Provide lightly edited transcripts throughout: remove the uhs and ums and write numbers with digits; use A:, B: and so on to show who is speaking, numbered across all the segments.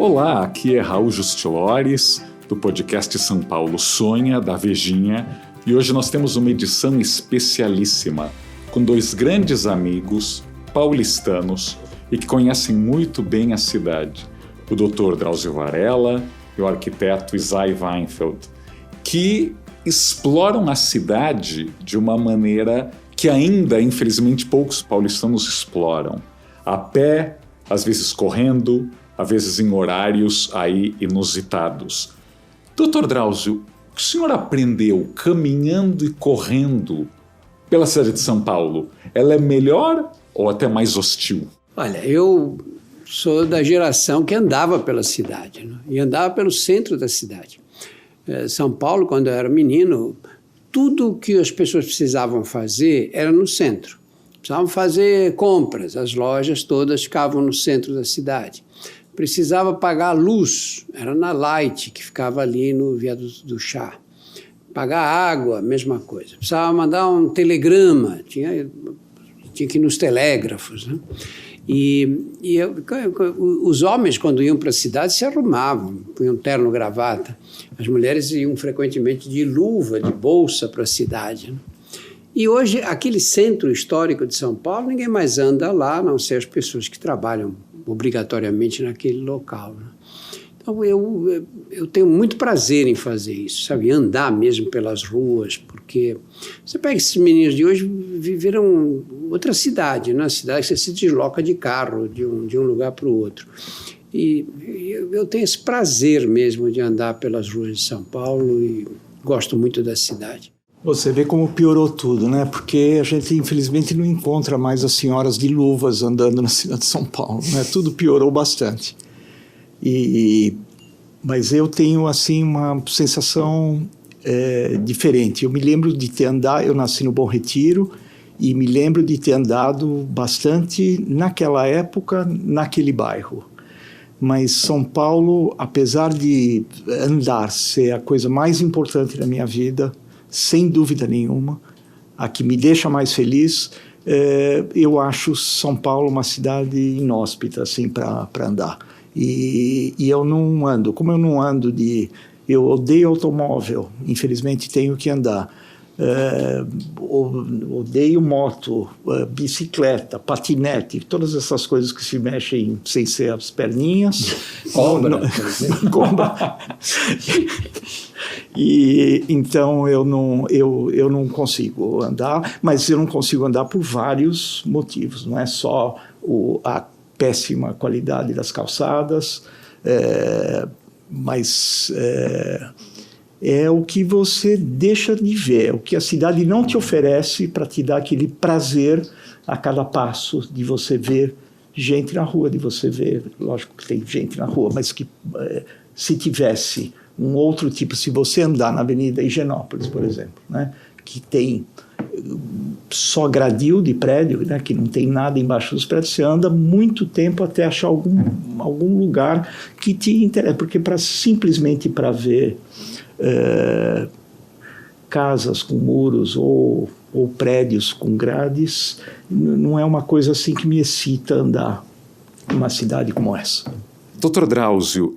A: Olá, aqui é Raul Justilores, do podcast São Paulo Sonha, da Vejinha, e hoje nós temos uma edição especialíssima, com dois grandes amigos paulistanos e que conhecem muito bem a cidade, o Dr. Drauzio Varela e o arquiteto Isai Weinfeld, que exploram a cidade de uma maneira que ainda, infelizmente, poucos paulistanos exploram. A pé, às vezes correndo, às vezes em horários aí inusitados. Dr. Drauzio, o que o senhor aprendeu caminhando e correndo pela cidade de São Paulo? Ela é melhor ou até mais hostil?
B: Olha, eu sou da geração que andava pela cidade, né? E andava pelo centro da cidade. São Paulo, quando eu era menino, tudo que as pessoas precisavam fazer era no centro. Precisavam fazer compras, as lojas todas ficavam no centro da cidade. Precisava pagar a luz, era na Light, que ficava ali no Viaduto do Chá. Pagar água, mesma coisa. Precisava mandar um telegrama, tinha que ir nos telégrafos, né? Os homens, quando iam para a cidade, se arrumavam, punham terno, gravata. As mulheres iam frequentemente de luva, de bolsa para a cidade, né? E hoje, aquele centro histórico de São Paulo, ninguém mais anda lá, a não ser as pessoas que trabalham obrigatoriamente naquele local, né? Então, eu tenho muito prazer em fazer isso, sabe? Andar mesmo pelas ruas, porque você pega esses meninos de hoje, viveram outra cidade, né? Cidade que você se desloca de carro de um lugar para o outro. E eu tenho esse prazer mesmo de andar pelas ruas de São Paulo e gosto muito da cidade.
C: Você vê como piorou tudo, né? Porque a gente, infelizmente, não encontra mais as senhoras de luvas andando na cidade de São Paulo, né? Tudo piorou bastante. Mas eu tenho, assim, uma sensação diferente. Eu me lembro de ter andado, eu nasci no Bom Retiro, e me lembro de ter andado bastante naquela época, naquele bairro. Mas São Paulo, apesar de andar ser a coisa mais importante da minha vida, sem dúvida nenhuma, a que me deixa mais feliz, eu acho São Paulo uma cidade inóspita, assim, para andar. E eu não ando, como eu não ando eu odeio automóvel, infelizmente tenho que andar. Odeio moto, bicicleta, patinete, todas essas coisas que se mexem sem ser as perninhas.
B: Cobra.
C: Cobra. E então eu não consigo andar, mas eu não consigo andar por vários motivos. Não é só a péssima qualidade das calçadas, mas é o que você deixa de ver, o que a cidade não te oferece para te dar aquele prazer a cada passo de você ver gente na rua, de você ver, lógico que tem gente na rua, mas que se tivesse um outro tipo, se você andar na Avenida Higienópolis, por exemplo, né, que tem só gradil de prédio, né, que não tem nada embaixo dos prédios, você anda muito tempo até achar algum lugar que te interessa, porque simplesmente para ver casas com muros ou prédios com grades, não é uma coisa assim que me excita andar numa cidade como essa.
A: Dr. Drauzio,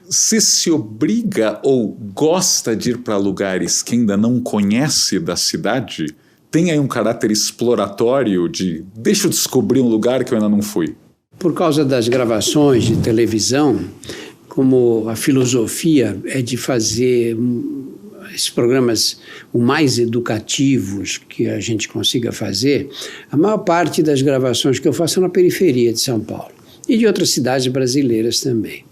A: você se obriga ou gosta de ir para lugares que ainda não conhece da cidade? Tem aí um caráter exploratório de deixa eu descobrir um lugar que eu ainda não fui?
B: Por causa das gravações de televisão, como a filosofia é de fazer esses programas o mais educativos que a gente consiga fazer, a maior parte das gravações que eu faço é na periferia de São Paulo e de outras cidades brasileiras também.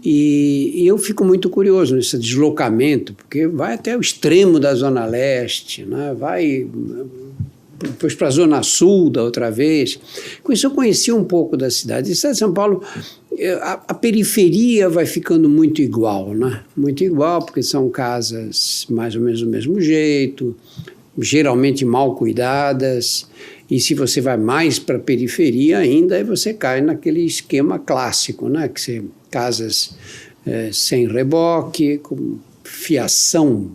B: E eu fico muito curioso nesse deslocamento, porque vai até o extremo da Zona Leste, né? Vai depois para a Zona Sul da outra vez. Com isso eu conheci um pouco da cidade. A cidade de São Paulo, a periferia vai ficando muito igual, né? Muito igual, porque são casas mais ou menos do mesmo jeito, geralmente mal cuidadas. E se você vai mais para a periferia ainda, aí você cai naquele esquema clássico, né? Que casas sem reboque, com fiação,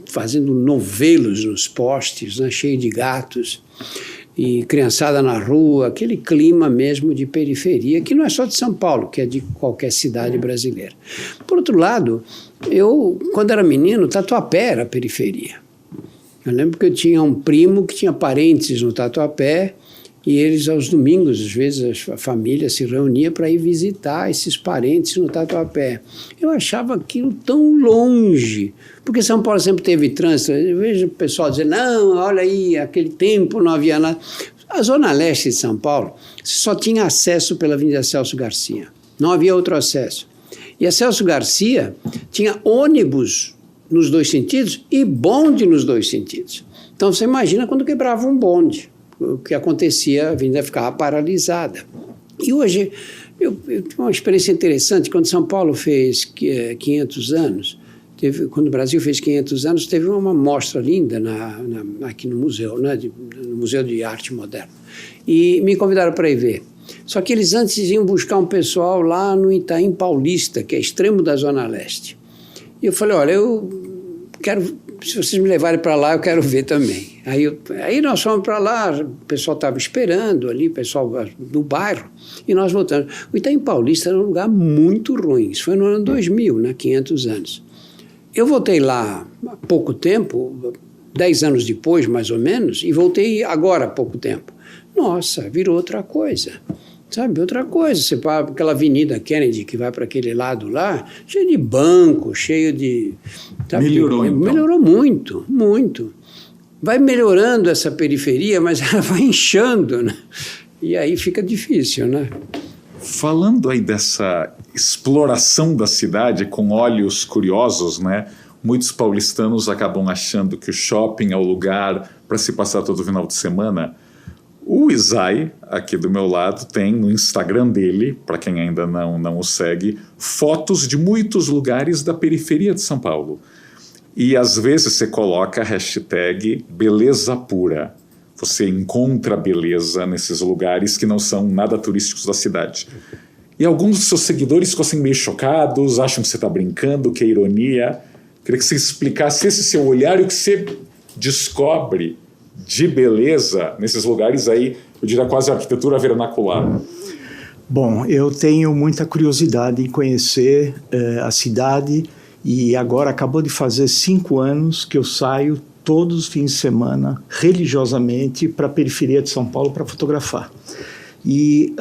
B: fazendo novelos nos postes, né? Cheio de gatos. e criançada na rua, aquele clima mesmo de periferia, que não é só de São Paulo, que é de qualquer cidade brasileira. Por outro lado, eu, quando era menino, Tatuapé era periferia. Eu lembro que eu tinha um primo que tinha parentes no Tatuapé, e eles, aos domingos, às vezes, a família se reunia para ir visitar esses parentes no Tatuapé. Eu achava aquilo tão longe, porque São Paulo sempre teve trânsito. Eu vejo o pessoal dizer, não, olha aí, aquele tempo não havia nada. A Zona Leste de São Paulo só tinha acesso pela Avenida Celso Garcia. Não havia outro acesso. E a Celso Garcia tinha ônibus nos dois sentidos e bonde nos dois sentidos. Então, você imagina quando quebrava um bonde. O que acontecia, a avenida ficava paralisada. E hoje, eu tive uma experiência interessante, quando São Paulo fez 500 anos, quando o Brasil fez 500 anos, teve uma mostra linda aqui no museu, né, no Museu de Arte Moderna. E me convidaram para ir ver. Só que eles antes iam buscar um pessoal lá no Itaim Paulista, que é extremo da Zona Leste. E eu falei, olha, eu quero, se vocês me levarem para lá, eu quero ver também. Aí nós fomos para lá, o pessoal estava esperando ali, o pessoal do bairro, e nós voltamos. O Itaim Paulista era um lugar muito ruim, isso foi no ano 2000, né, 500 anos. Eu voltei lá há pouco tempo, 10 anos depois, mais ou menos, e voltei agora há pouco tempo. Nossa, virou outra coisa. Sabe, outra coisa, você vai para aquela Avenida Kennedy que vai para aquele lado lá, cheio de banco, cheio de... Sabe,
A: melhorou, então.
B: Melhorou muito, muito. Vai melhorando essa periferia, mas ela vai inchando, né? E aí fica difícil, né?
A: Falando aí dessa exploração da cidade com olhos curiosos, né? Muitos paulistanos acabam achando que o shopping é o lugar para se passar todo final de semana. O Isai, aqui do meu lado, tem no Instagram dele, para quem ainda não o segue, fotos de muitos lugares da periferia de São Paulo. E às vezes você coloca a hashtag beleza pura. Você encontra beleza nesses lugares que não são nada turísticos da cidade. E alguns dos seus seguidores ficam assim meio chocados, acham que você está brincando, que é ironia. Queria que você explicasse esse seu olhar e o que você descobre de beleza nesses lugares aí, eu diria quase arquitetura vernacular.
C: Bom, eu tenho muita curiosidade em conhecer a cidade e agora acabou de fazer 5 anos que eu saio todos os fins de semana, religiosamente, para a periferia de São Paulo para fotografar. E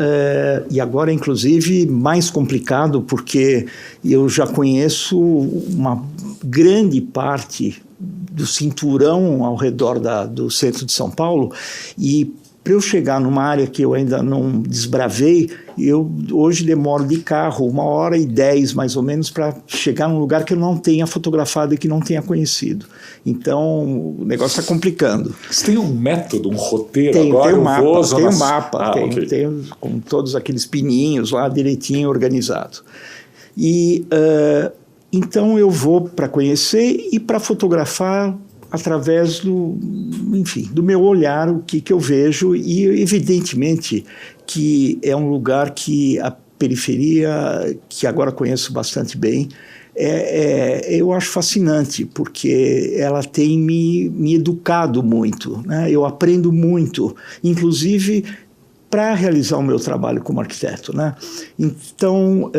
C: agora, inclusive, mais complicado, porque eu já conheço uma grande parte do cinturão ao redor do centro de São Paulo, e para eu chegar numa área que eu ainda não desbravei, eu hoje demoro de carro 1h10 mais ou menos para chegar num lugar que eu não tenha fotografado e que não tenha conhecido. Então o negócio está complicando.
A: Você tem um método, um roteiro?
C: Tem um mapa,
A: okay.
C: Tem com todos aqueles pininhos lá direitinho organizado. E então eu vou para conhecer e para fotografar através do meu olhar, o que eu vejo, e evidentemente que é um lugar que a periferia, que agora conheço bastante bem, eu acho fascinante, porque ela tem me educado muito, né? Eu aprendo muito, inclusive para realizar o meu trabalho como arquiteto, né? Então...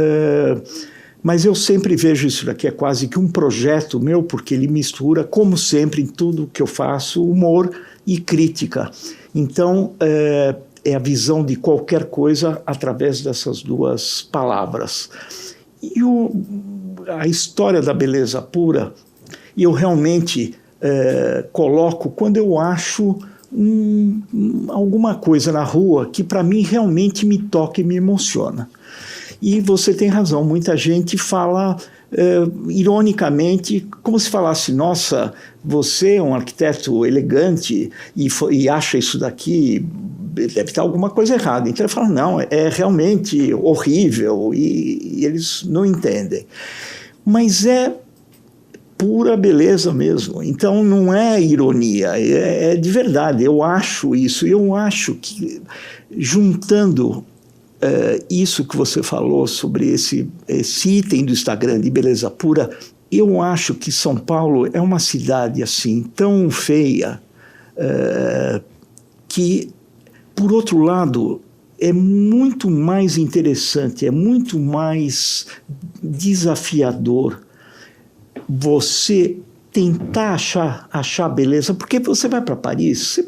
C: mas eu sempre vejo isso daqui, é quase que um projeto meu, porque ele mistura, como sempre, em tudo que eu faço, humor e crítica. Então, é a visão de qualquer coisa através dessas duas palavras. E a história da beleza pura, eu realmente coloco quando eu acho alguma coisa na rua que, para mim, realmente me toca e me emociona. E você tem razão, muita gente fala ironicamente, como se falasse, nossa, você é um arquiteto elegante e acha isso daqui, deve estar alguma coisa errada. Então ele fala, não, é realmente horrível, e eles não entendem. Mas é pura beleza mesmo, então não é ironia, é de verdade, eu acho isso, eu acho que juntando... isso que você falou sobre esse item do Instagram de beleza pura, eu acho que São Paulo é uma cidade assim tão feia que Por outro lado, é muito mais interessante, é muito mais desafiador você tentar achar beleza, porque você vai para Paris, você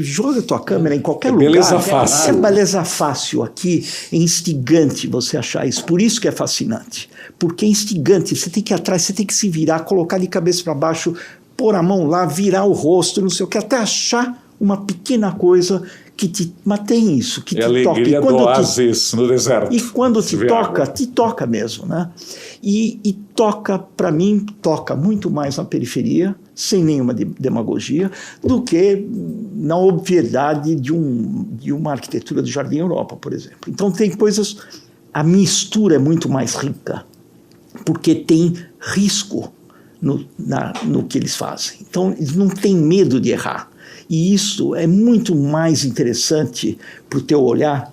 C: joga a tua câmera em qualquer lugar.
A: Beleza fácil.
C: É beleza fácil aqui, é instigante você achar isso. Por isso que é fascinante. Porque é instigante, você tem que ir atrás, você tem que se virar, colocar de cabeça para baixo, pôr a mão lá, virar o rosto, não sei o que, até achar uma pequena coisa que te... Mas tem isso, que te toca. É a alegria do
A: oásis no deserto.
C: E quando te toca mesmo, né? E toca, para mim, toca muito mais na periferia, sem nenhuma demagogia, do que na obviedade de uma arquitetura do Jardim Europa, por exemplo. Então tem coisas... A mistura é muito mais rica, porque tem risco no que eles fazem. Então eles não têm medo de errar. E isso é muito mais interessante para o teu olhar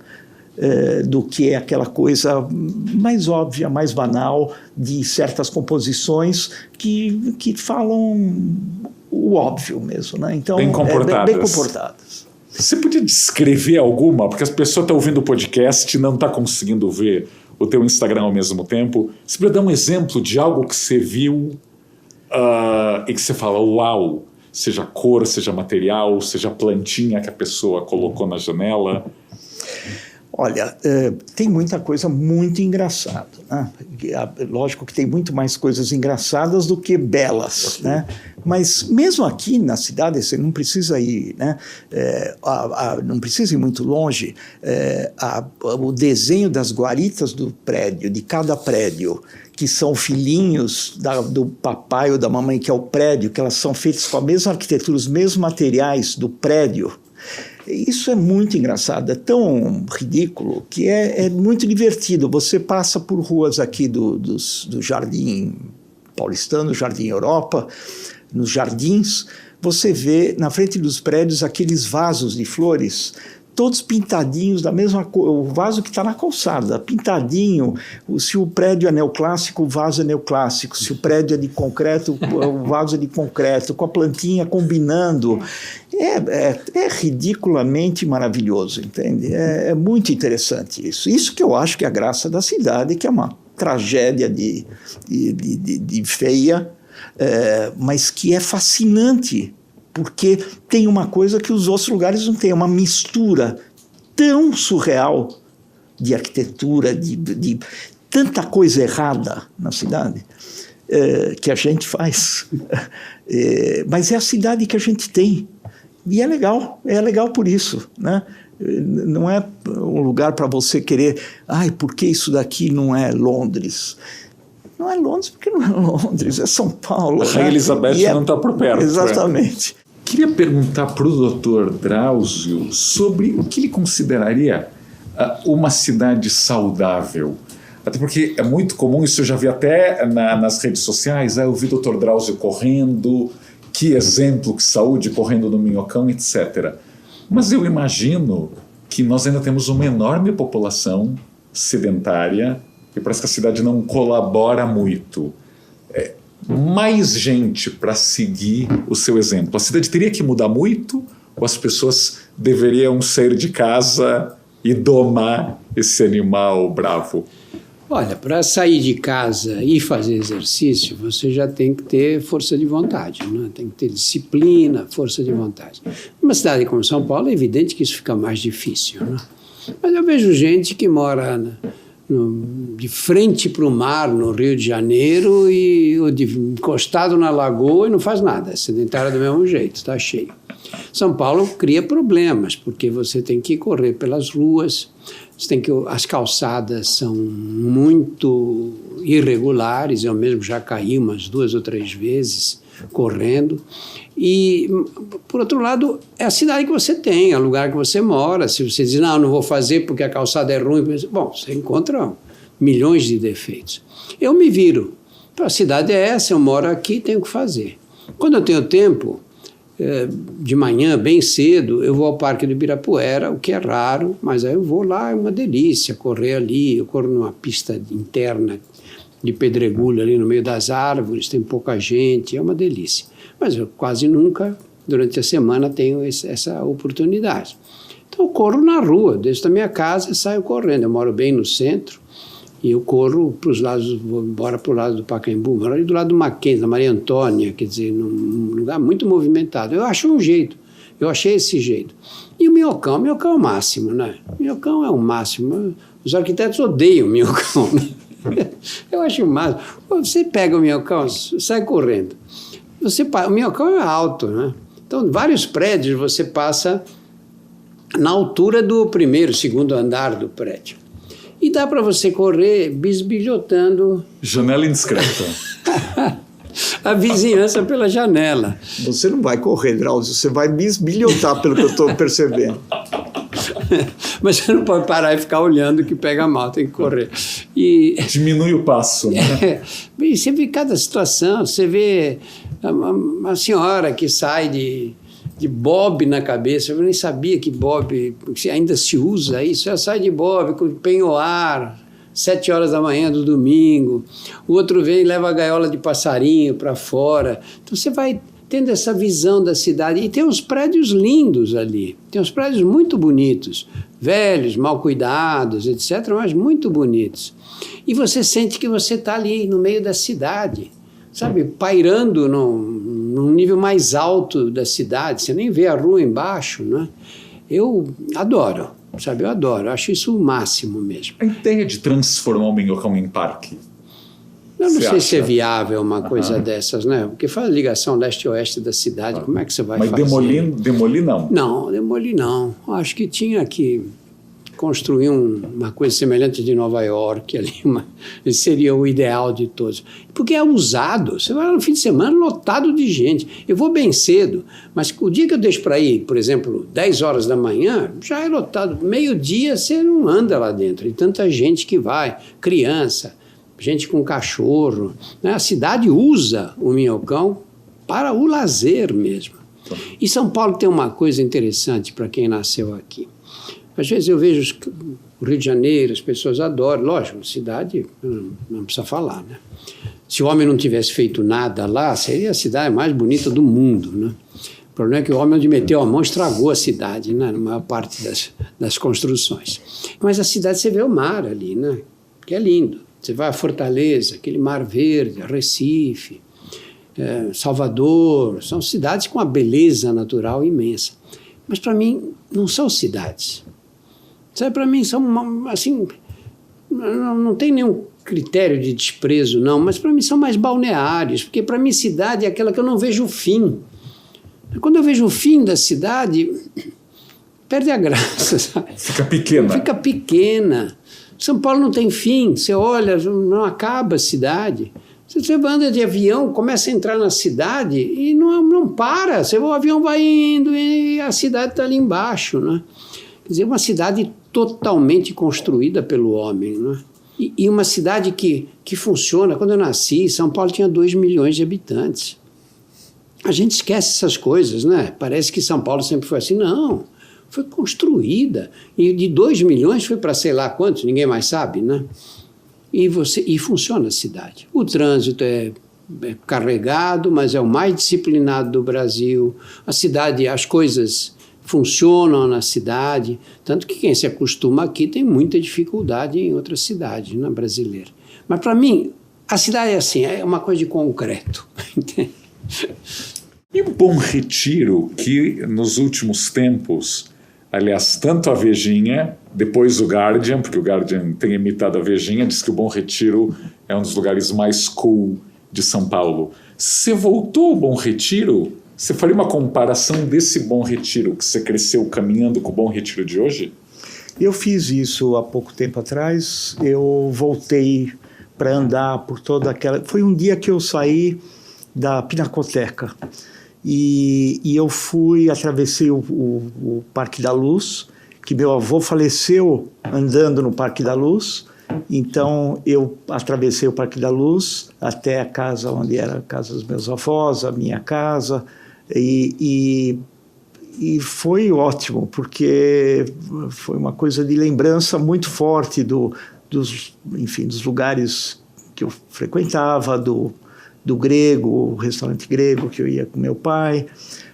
C: do que aquela coisa mais óbvia, mais banal de certas composições que falam o óbvio mesmo, né? Então,
A: bem comportadas.
C: Bem comportadas.
A: Você podia descrever alguma? Porque as pessoas estão ouvindo o podcast e não estão conseguindo ver o teu Instagram ao mesmo tempo. Você podia dar um exemplo de algo que você viu e que você fala, uau, seja cor, seja material, seja plantinha que a pessoa colocou na janela?
C: Olha, tem muita coisa muito engraçada, né? Lógico que tem muito mais coisas engraçadas do que belas, né? Mas mesmo aqui na cidade, você não precisa ir, né? Não precisa ir muito longe. O desenho das guaritas do prédio, de cada prédio, que são filhinhos do papai ou da mamãe, que é o prédio, que elas são feitas com a mesma arquitetura, os mesmos materiais do prédio. Isso é muito engraçado, é tão ridículo que é muito divertido. Você passa por ruas aqui do Jardim Paulistano, Jardim Europa, nos jardins, você vê na frente dos prédios aqueles vasos de flores, todos pintadinhos da mesma cor, o vaso que está na calçada, pintadinho. Se o prédio é neoclássico, o vaso é neoclássico. Se o prédio é de concreto, o vaso é de concreto, com a plantinha combinando. É ridiculamente maravilhoso, entende? É muito interessante isso. Isso que eu acho que é a graça da cidade, que é uma tragédia de feia, mas que é fascinante, porque tem uma coisa que os outros lugares não têm, uma mistura tão surreal de arquitetura, de tanta coisa errada na cidade, que a gente faz. Mas é a cidade que a gente tem. E é legal por isso, né? Não é um lugar para você querer, por que isso daqui não é Londres? Não é Londres porque não é Londres, é São Paulo.
A: A Rainha Elizabeth não está por perto.
C: Exatamente.
A: Queria perguntar para o Dr. Drauzio sobre o que ele consideraria uma cidade saudável. Até porque é muito comum, isso eu já vi até nas redes sociais, eu vi o Dr. Drauzio correndo, que exemplo, que saúde, correndo no Minhocão, etc. Mas eu imagino que nós ainda temos uma enorme população sedentária e parece que a cidade não colabora muito. Mais gente para seguir o seu exemplo. A cidade teria que mudar muito ou as pessoas deveriam sair de casa e domar esse animal bravo?
B: Olha, para sair de casa e fazer exercício, você já tem que ter força de vontade, né? Tem que ter disciplina, força de vontade. Numa cidade como São Paulo, é evidente que isso fica mais difícil, né? Mas eu vejo gente que mora de frente para o mar, no Rio de Janeiro, encostado na lagoa e não faz nada, é sedentário do mesmo jeito, está cheio. São Paulo cria problemas, porque você tem que correr pelas ruas, as calçadas são muito irregulares, eu mesmo já caí umas 2 ou 3 vezes correndo. E, por outro lado, é a cidade que você tem, é o lugar que você mora. Se você diz, não vou fazer porque a calçada é ruim, bom, você encontra milhões de defeitos. Eu me viro. A cidade é essa, eu moro aqui, tenho que fazer. Quando eu tenho tempo, de manhã, bem cedo, eu vou ao Parque do Ibirapuera, o que é raro, mas aí eu vou lá, é uma delícia correr ali. Eu corro numa pista interna de pedregulho ali no meio das árvores, tem pouca gente, é uma delícia. Mas eu quase nunca, durante a semana, tenho essa oportunidade. Então eu corro na rua, desço da minha casa e saio correndo. Eu moro bem no centro e eu corro para os lados, vou embora para o lado do Pacaembu, moro ali do lado do Mackenzie, da Maria Antônia, quer dizer, num lugar muito movimentado. Eu acho um jeito, eu achei esse jeito. E o Minhocão é o máximo, né? O Minhocão é o máximo. Os arquitetos odeiam o Minhocão, né? Eu acho o máximo. Você pega o Minhocão, sai correndo. O Minhocão é alto, né? Então, vários prédios você passa na altura do primeiro, segundo andar do prédio. E dá para você correr bisbilhotando...
A: Janela indiscreta.
B: A vizinhança pela janela.
C: Você não vai correr, Drauzio, você vai bisbilhotar, pelo que eu estou percebendo.
B: Mas você não pode parar e ficar olhando que pega mal, tem que correr. E
A: diminui o passo, né?
B: E você vê cada situação, você vê uma senhora que sai de bob na cabeça, eu nem sabia que bob ainda se usa isso, ela sai de bob com penhoar, 7 horas da manhã do domingo, o outro vem e leva a gaiola de passarinho para fora. Então você vai tendo essa visão da cidade. E tem uns prédios lindos ali, tem uns prédios muito bonitos, velhos, mal cuidados, etc., mas muito bonitos. E você sente que você está ali no meio da cidade, sabe, pairando num nível mais alto da cidade, você nem vê a rua embaixo, né? Eu adoro, sabe, eu adoro, acho isso o máximo mesmo.
A: A ideia de transformar o Minhocão em parque,
B: eu não sei se é viável uma coisa dessas, né? Porque faz ligação leste-oeste da cidade, como é que você vai fazer?
A: Mas demolir não?
B: Não, demolir não. Acho que tinha que construir uma coisa semelhante de Nova York ali, seria o ideal de todos. Porque é usado, você vai no fim de semana lotado de gente. Eu vou bem cedo, mas o dia que eu deixo para ir, por exemplo, 10 horas da manhã, já é lotado. Meio-dia você não anda lá dentro, e tanta gente que vai, criança, gente com cachorro, né? A cidade usa o Minhocão para o lazer mesmo. E São Paulo tem uma coisa interessante para quem nasceu aqui. Às vezes eu vejo o Rio de Janeiro, as pessoas adoram, lógico, cidade não precisa falar, né? Se o homem não tivesse feito nada lá, seria a cidade mais bonita do mundo, né? O problema é que o homem, onde meteu a mão, estragou a cidade, né? Na maior parte das construções. Mas a cidade, você vê o mar ali, né? Que é lindo. Você vai a Fortaleza, aquele mar verde, Recife, Salvador, são cidades com uma beleza natural imensa. Mas para mim não são cidades. Sabe, para mim são, assim, não tem nenhum critério de desprezo, não, mas para mim são mais balneários, porque para mim cidade é aquela que eu não vejo o fim. Quando eu vejo o fim da cidade, perde a graça, sabe?
A: Fica pequena.
B: Fica pequena. São Paulo não tem fim, você olha, não acaba a cidade. Você anda de avião, começa a entrar na cidade e não para. O avião vai indo e a cidade está ali embaixo, né? Quer dizer, uma cidade totalmente construída pelo homem, né? E uma cidade que funciona. Quando eu nasci, São Paulo tinha 2 milhões de habitantes. A gente esquece essas coisas, né? Parece que São Paulo sempre foi assim. Não, foi construída. E de 2 milhões foi para sei lá quantos, ninguém mais sabe, né? E funciona a cidade. O trânsito é carregado, mas é o mais disciplinado do Brasil. A cidade, as coisas funcionam na cidade, tanto que quem se acostuma aqui tem muita dificuldade em outras cidades, né, brasileiras. Mas para mim, a cidade é assim, é uma coisa de concreto.
A: E o Bom Retiro, que nos últimos tempos, aliás, tanto a Vejinha, depois o Guardian, porque o Guardian tem imitado a Vejinha, diz que o Bom Retiro é um dos lugares mais cool de São Paulo. Você voltou ao Bom Retiro? Você faria uma comparação desse Bom Retiro que você cresceu caminhando com o Bom Retiro de hoje?
C: Eu fiz isso há pouco tempo atrás. Eu voltei para andar por toda aquela... Foi um dia que eu saí da Pinacoteca e eu atravessei o Parque da Luz, que meu avô faleceu andando no Parque da Luz. Então eu atravessei o Parque da Luz até a casa onde era a casa dos meus avós, a minha casa, e foi ótimo, porque foi uma coisa de lembrança muito forte dos lugares que eu frequentava, do grego, o restaurante grego que eu ia com meu pai,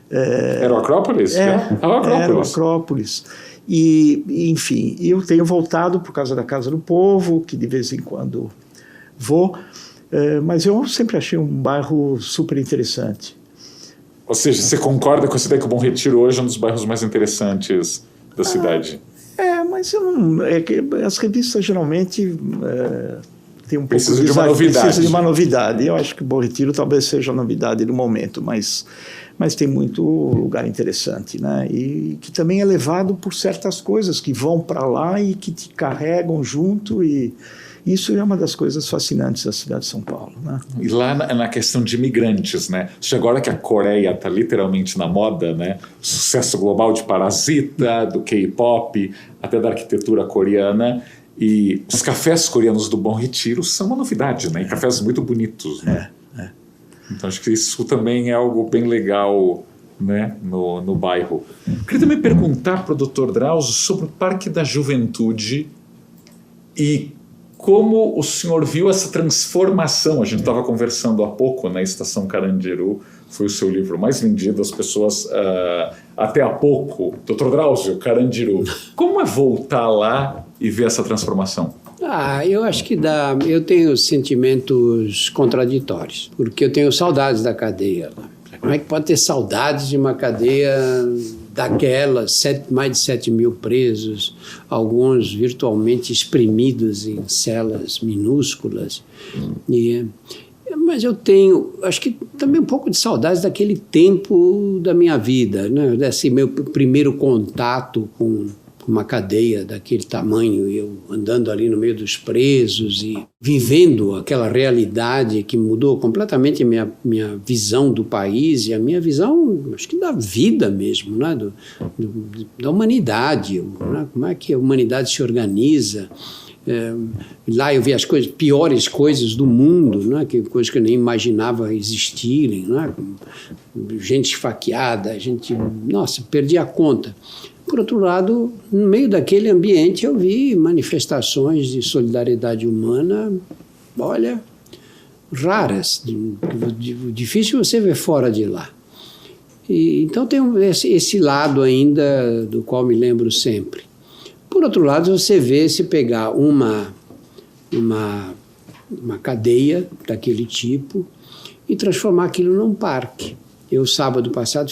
A: Era o Acrópolis?
C: Era o Acrópolis. E, enfim, eu tenho voltado por causa da Casa do Povo, que de vez em quando vou, mas eu sempre achei um bairro super interessante.
A: Ou seja, você concorda com essa ideia que o Bom Retiro hoje é um dos bairros mais interessantes da cidade?
C: Mas eu não, que as revistas geralmente têm um pouco
A: de uma novidade.
C: Precisa de uma novidade. Eu acho que o Bom Retiro talvez seja a novidade do momento, mas tem muito lugar interessante, né? E que também é levado por certas coisas que vão para lá e que te carregam junto, e isso é uma das coisas fascinantes da cidade de São Paulo, né?
A: E lá na questão de imigrantes, né? Agora que a Coreia está literalmente na moda, né? Sucesso global de Parasita, do K-pop, até da arquitetura coreana, e os cafés coreanos do Bom Retiro são uma novidade, né? E cafés muito bonitos, né? Então acho que isso também é algo bem legal, né, no bairro. Eu queria também perguntar para o Dr. Drauzio sobre o Parque da Juventude e como o senhor viu essa transformação. A gente estava conversando há pouco na Estação Carandiru, foi o seu livro mais vendido, as pessoas até há pouco, Dr. Drauzio, Carandiru. Como é voltar lá e ver essa transformação?
B: Eu acho que eu tenho sentimentos contraditórios, porque eu tenho saudades da cadeia lá. Como é que pode ter saudades de uma cadeia daquela, mais de 7 mil presos, alguns virtualmente espremidos em celas minúsculas. Mas eu tenho, acho que também um pouco de saudades daquele tempo da minha vida, né? Desse meu primeiro contato com uma cadeia daquele tamanho, eu andando ali no meio dos presos e vivendo aquela realidade que mudou completamente a minha visão do país e a minha visão, acho que da vida mesmo, né? Da humanidade, né? Como é que a humanidade se organiza. Lá eu vi as piores coisas do mundo, né? Coisas que eu nem imaginava existirem, né? Gente esfaqueada, nossa, perdi a conta. Por outro lado, no meio daquele ambiente eu vi manifestações de solidariedade humana, olha, raras, difícil você ver fora de lá. Então tem esse lado ainda do qual me lembro sempre. Por outro lado, você vê se pegar uma cadeia daquele tipo e transformar aquilo num parque. Eu, sábado passado,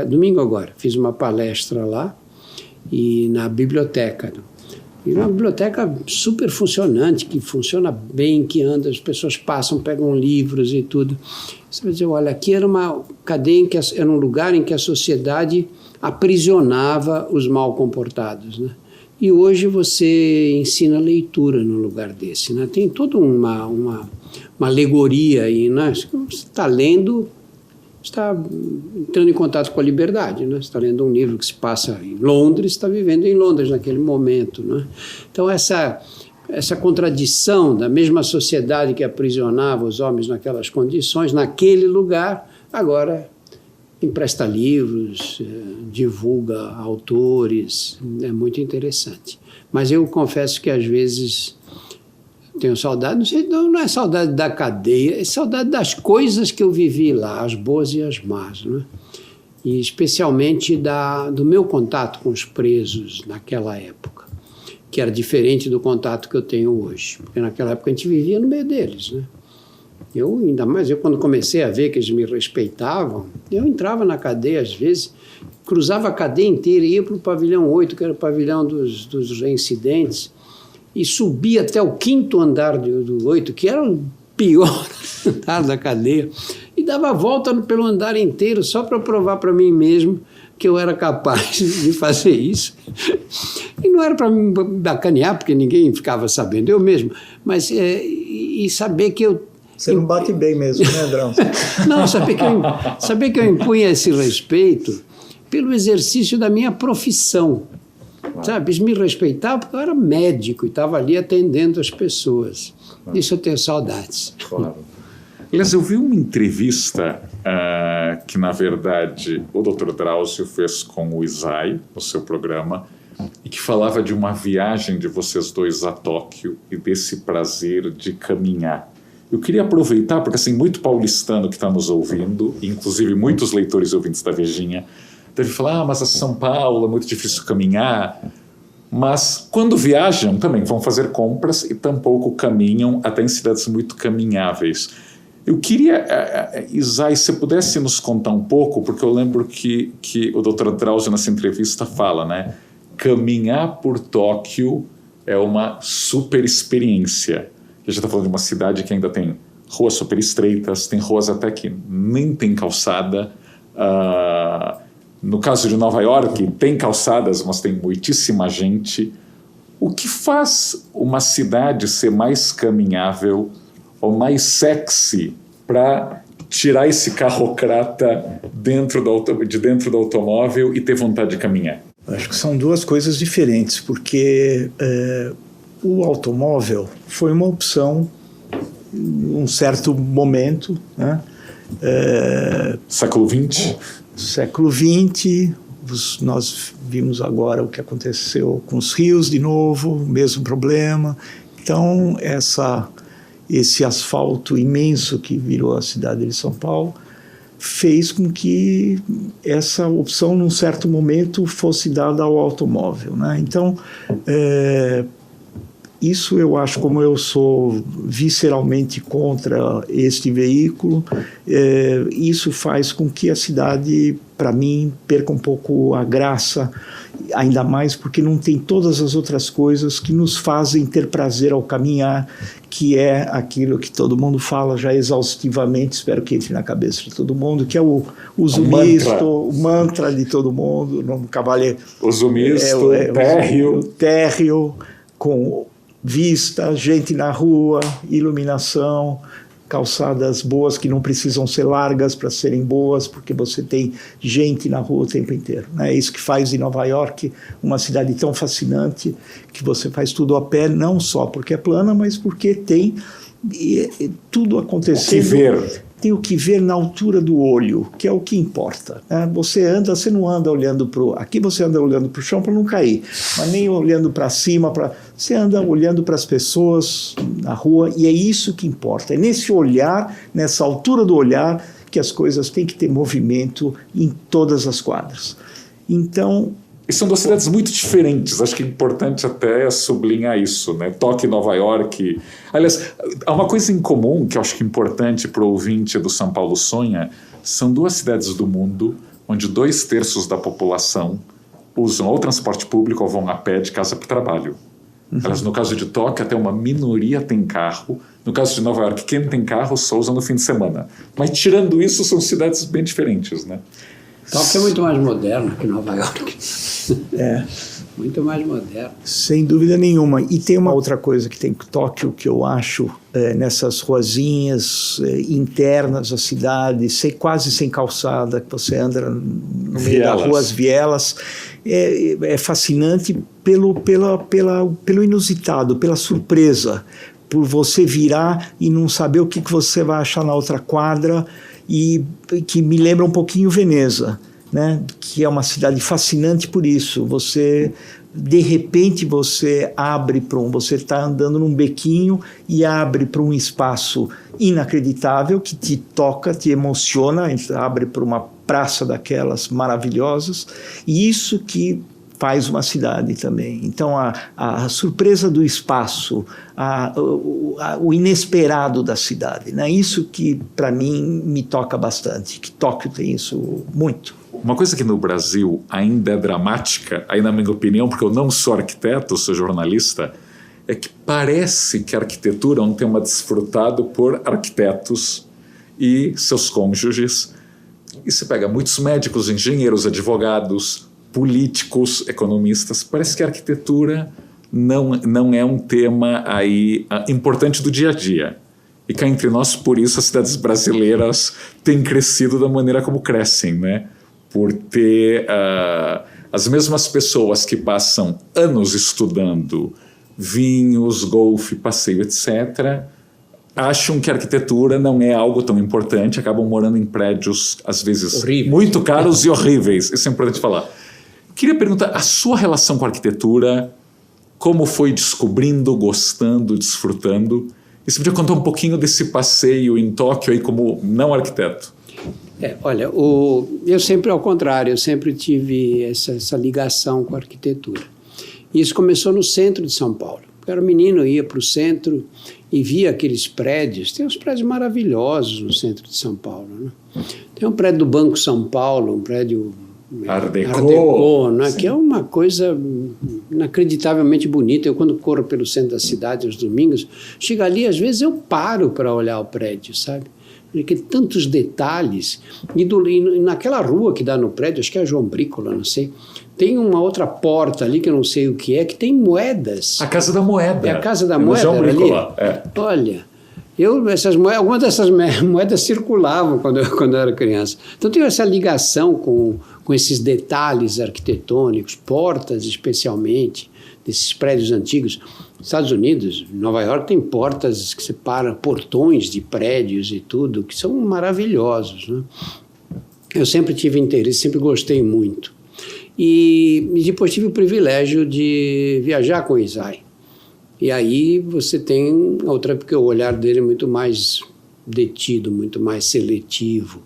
B: domingo agora, fiz uma palestra lá e na biblioteca. E uma biblioteca super funcionante, que funciona bem, que anda, as pessoas passam, pegam livros e tudo. Você vai dizer, olha, aqui era uma cadeia, era um lugar em que a sociedade aprisionava os mal comportados, né? E hoje você ensina leitura no lugar desse, né? Tem toda uma alegoria aí, né? Você está lendo, está entrando em contato com a liberdade, né? Você está lendo um livro que se passa em Londres, está vivendo em Londres naquele momento, né? Então essa contradição da mesma sociedade que aprisionava os homens naquelas condições, naquele lugar, agora empresta livros, divulga autores, é muito interessante. Mas eu confesso que às vezes tenho saudade, não é saudade da cadeia, é saudade das coisas que eu vivi lá, as boas e as más, né? E especialmente do meu contato com os presos naquela época, que era diferente do contato que eu tenho hoje, porque naquela época a gente vivia no meio deles, né? Ainda mais, quando comecei a ver que eles me respeitavam, eu entrava na cadeia às vezes, cruzava a cadeia inteira, ia para o pavilhão 8, que era o pavilhão dos reincidentes, e subia até o 5º andar do 8, que era o pior andar da cadeia, e dava a volta pelo andar inteiro só para provar para mim mesmo que eu era capaz de fazer isso. E não era para me bacanear, porque ninguém ficava sabendo, eu mesmo, mas e saber que eu...
C: Você não bate bem mesmo, né, Drauzio?
B: Não, saber que eu impunha esse respeito pelo exercício da minha profissão. Sabe, eles me respeitavam porque eu era médico e estava ali atendendo as pessoas. Isso eu tenho saudades.
A: Claro. Aliás, eu vi uma entrevista que, na verdade, o Dr. Drauzio fez com o Isai, no seu programa, e que falava de uma viagem de vocês dois a Tóquio e desse prazer de caminhar. Eu queria aproveitar, porque assim, muito paulistano que está nos ouvindo, inclusive muitos leitores e ouvintes da Vejinha, deve falar, mas a São Paulo é muito difícil caminhar. Mas quando viajam também vão fazer compras e tampouco caminham até em cidades muito caminháveis. Eu queria, Isai, se pudesse nos contar um pouco, porque eu lembro que o Dr. Drauzio nessa entrevista fala, né? Caminhar por Tóquio é uma super experiência. A gente está falando de uma cidade que ainda tem ruas super estreitas, tem ruas até que nem tem calçada. No caso de Nova York, tem calçadas, mas tem muitíssima gente. O que faz uma cidade ser mais caminhável ou mais sexy para tirar esse carrocrata de dentro do automóvel e ter vontade de caminhar?
C: Acho que são duas coisas diferentes, porque o automóvel foi uma opção em um certo momento, né?
A: Século XX?
C: Século XX, nós vimos agora o que aconteceu com os rios de novo, o mesmo problema. Então, esse asfalto imenso que virou a cidade de São Paulo fez com que essa opção, num certo momento, fosse dada ao automóvel, né? Então, isso eu acho, como eu sou visceralmente contra este veículo, isso faz com que a cidade, para mim, perca um pouco a graça, ainda mais porque não tem todas as outras coisas que nos fazem ter prazer ao caminhar, que é aquilo que todo mundo fala já exaustivamente, espero que entre na cabeça de todo mundo, que é o uso misto, o mantra de todo mundo, no cavaleiro.
A: Uso misto,
C: térreo, com vista, gente na rua, iluminação, calçadas boas que não precisam ser largas para serem boas, porque você tem gente na rua o tempo inteiro. É isso que faz de Nova York uma cidade tão fascinante, que você faz tudo a pé, não só porque é plana, mas porque tem tudo acontecendo.
A: O que ver.
C: Tem o que ver na altura do olho, que é o que importa, né? Você não anda olhando para aqui você anda olhando para o chão para não cair, mas nem olhando para cima, você anda olhando para as pessoas na rua, e é isso que importa. É nesse olhar, nessa altura do olhar, que as coisas têm que ter movimento em todas as quadras. Então,
A: e são duas cidades muito diferentes, acho que é importante até sublinhar isso, né? Tóquio e Nova York. Aliás, há uma coisa em comum que eu acho que é importante para o ouvinte do São Paulo Sonha, são duas cidades do mundo onde 2/3 da população usam ou transporte público ou vão a pé de casa para o trabalho. Aliás, no caso de Tóquio, até uma minoria tem carro. No caso de Nova York, quem tem carro só usa no fim de semana. Mas tirando isso, são cidades bem diferentes, né?
B: Tóquio é muito mais moderno que Nova York. Muito mais moderno.
C: Sem dúvida nenhuma. E tem uma outra coisa que tem em Tóquio que eu acho, nessas ruazinhas internas da cidade, quase sem calçada, que você anda no meio da rua, as vielas, é fascinante pelo inusitado, pela surpresa, por você virar e não saber o que você vai achar na outra quadra, e que me lembra um pouquinho Veneza, né? Que é uma cidade fascinante por isso. De repente você abre você está andando num bequinho e abre para um espaço inacreditável que te toca, te emociona, abre para uma praça daquelas maravilhosas, e isso que faz uma cidade também. Então a surpresa do espaço, o inesperado da cidade, né? Isso que para mim me toca bastante, que Tóquio tem isso muito.
A: Uma coisa que no Brasil ainda é dramática, aí na minha opinião, porque eu não sou arquiteto, sou jornalista, é que parece que a arquitetura é um tema desfrutado por arquitetos e seus cônjuges. E você pega muitos médicos, engenheiros, advogados, políticos, economistas. Parece que a arquitetura não é um tema aí importante do dia a dia. E cá entre nós, por isso, as cidades brasileiras têm crescido da maneira como crescem, né? Por ter as mesmas pessoas que passam anos estudando vinhos, golfe, passeio, etc., acham que a arquitetura não é algo tão importante, acabam morando em prédios, às vezes, horríveis, muito caros e horríveis. Isso é importante falar. Queria perguntar, a sua relação com a arquitetura, como foi descobrindo, gostando, desfrutando, E você podia contar um pouquinho desse passeio em Tóquio aí como não arquiteto?
B: Olha, eu sempre, ao contrário, eu sempre tive essa ligação com a arquitetura. E isso começou no centro de São Paulo. Eu era menino, eu ia para o centro e via aqueles prédios. Tem uns prédios maravilhosos no centro de São Paulo, né? Tem um prédio do Banco São Paulo, um prédio
A: Art Deco,
B: Art Deco, né? Que é uma coisa inacreditavelmente bonita. Eu, quando corro pelo centro da cidade aos domingos, chego ali, às vezes eu paro para olhar o prédio, sabe? Porque tantos detalhes. E naquela rua que dá no prédio, acho que é a João Brícola, não sei, tem uma outra porta ali, que eu não sei o que é, que tem moedas.
A: A Casa da Moeda.
B: É a Casa da Moeda,
A: João
B: Brícola.
A: É.
B: Olha, algumas dessas moedas circulavam quando eu era criança. Então tem essa ligação com esses detalhes arquitetônicos, portas especialmente, desses prédios antigos. Nos Estados Unidos, Nova York, tem portas que separam, portões de prédios e tudo, que são maravilhosos, né? Eu sempre tive interesse, sempre gostei muito. E depois tive o privilégio de viajar com o Isai. E aí você tem outra, porque o olhar dele é muito mais detido, muito mais seletivo.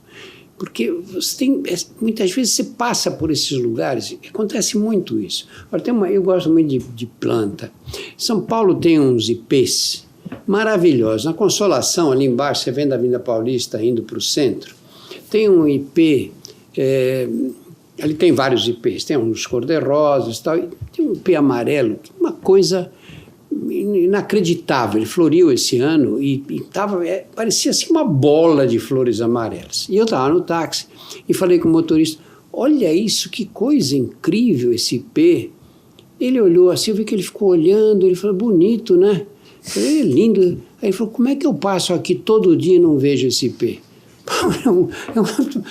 B: Porque você tem, muitas vezes você passa por esses lugares, acontece muito isso. Olha, eu gosto muito de planta. São Paulo tem uns ipês maravilhosos. Na Consolação, ali embaixo, você vem da Avenida Paulista indo para o centro, tem um ipê, ali tem vários ipês, tem uns cor-de-rosas e tal, e tem um ipê amarelo, uma coisa inacreditável. Ele floriu esse ano e parecia assim uma bola de flores amarelas. E eu estava no táxi e falei com o motorista, olha isso, que coisa incrível esse ipê. Ele olhou assim, eu vi que ele ficou olhando, ele falou, bonito, né? Eu falei, é lindo. Aí ele falou, como é que eu passo aqui todo dia e não vejo esse ipê?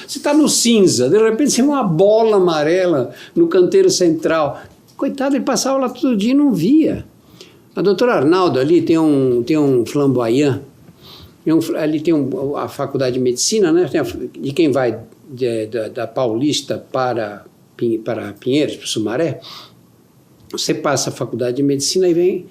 B: Você está no cinza, de repente você vê uma bola amarela no canteiro central. Coitado, ele passava lá todo dia e não via. A doutora Arnaldo ali tem um flamboyant, ali tem a faculdade de medicina, né? De quem vai da Paulista para Pinheiros, para Sumaré, você passa a faculdade de medicina e vem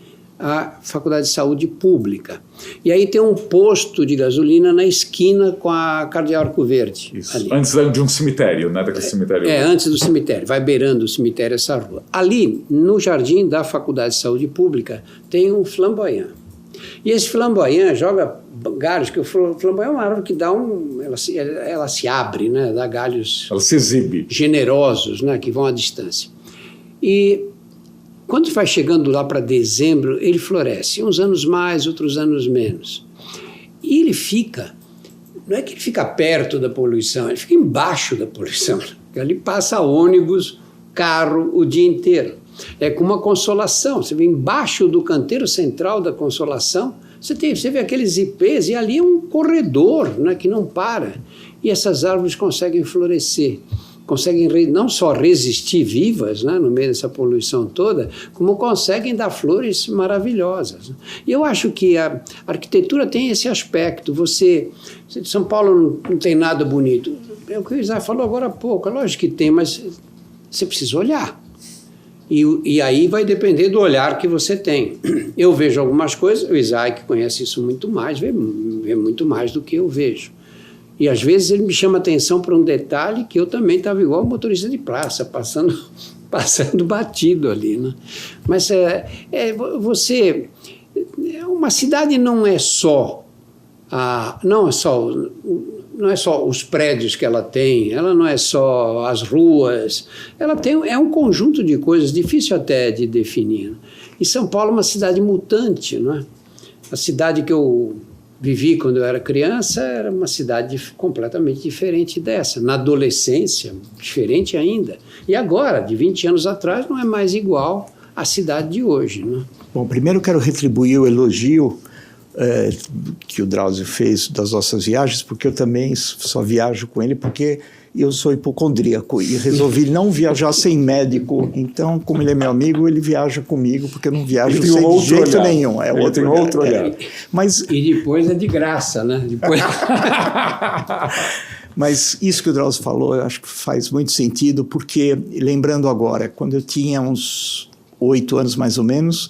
B: a faculdade de saúde pública. E aí tem um posto de gasolina na esquina com a Cardeal Arco Verde.
A: Isso.
B: Ali.
A: Antes de um cemitério, né? Daquele cemitério.
B: Antes do cemitério. Vai beirando o cemitério essa rua. Ali, no jardim da Faculdade de Saúde Pública, tem um flamboyant. E esse flamboyant joga galhos, que o flamboyant é uma árvore que dá ela se abre, né? Dá galhos...
A: Ela se exibe.
B: Generosos, né? Que vão à distância. E quando vai chegando lá para dezembro, ele floresce, uns anos mais, outros anos menos. E ele fica, não é que ele fica perto da poluição, ele fica embaixo da poluição. Ali passa ônibus, carro o dia inteiro. É como uma Consolação, você vê embaixo do canteiro central da Consolação, você vê aqueles ipês e ali é um corredor, né, que não para. E essas árvores conseguem florescer. Conseguem não só resistir vivas, né, no meio dessa poluição toda, como conseguem dar flores maravilhosas. E eu acho que a arquitetura tem esse aspecto. São Paulo não tem nada bonito. É o que o Isaac falou agora há pouco. É lógico que tem, mas você precisa olhar. E aí vai depender do olhar que você tem. Eu vejo algumas coisas, o Isaac conhece isso muito mais, vê muito mais do que eu vejo. E às vezes ele me chama atenção para um detalhe que eu também estava igual motorista de praça, passando batido ali, né? Mas uma cidade não é só os prédios que ela tem, ela não é só as ruas, é um conjunto de coisas, difícil até de definir. E São Paulo é uma cidade mutante, não é? A cidade que eu vivi quando eu era criança era uma cidade completamente diferente dessa. Na adolescência, diferente ainda. E agora, de 20 anos atrás, não é mais igual à cidade de hoje, né?
C: Bom, primeiro quero retribuir o elogio que o Drauzio fez das nossas viagens, porque eu também só viajo com ele porque eu sou hipocondríaco e resolvi não viajar sem médico. Então, como ele é meu amigo, ele viaja comigo, porque eu não viajo sem de jeito nenhum.
A: Outro olhar.
C: Mas,
B: e depois é de graça, né? Depois...
C: Mas isso que o Drauzio falou, eu acho que faz muito sentido, porque, lembrando agora, quando eu tinha uns 8 anos mais ou menos,